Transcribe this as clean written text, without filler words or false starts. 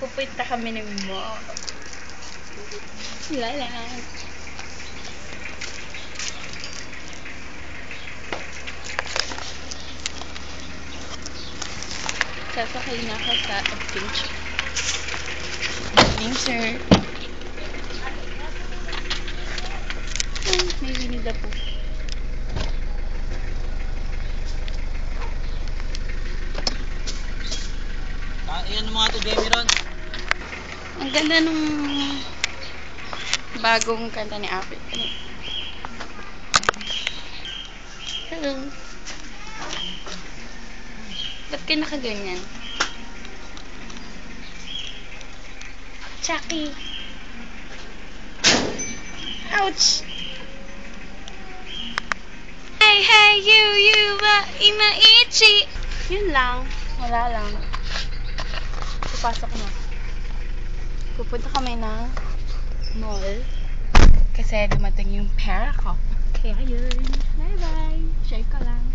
Pupunta kami ng mall. Lala. Sasakay na ako sa adventure. Adventure. May Winnie the Pooh. Iyan mga ito, Demi Ron. Ang ganda nung bagong kanta ni Apple. Hello. Ba't ka nakaganyan? Chucky. Ouch! Hey, hey, you, imaichi! Yun lang. Wala lang. Papasok na. Pupunta kami ng mall. Kasi dumating yung pera ko. Kaya yun. Bye-bye. Share ko lang.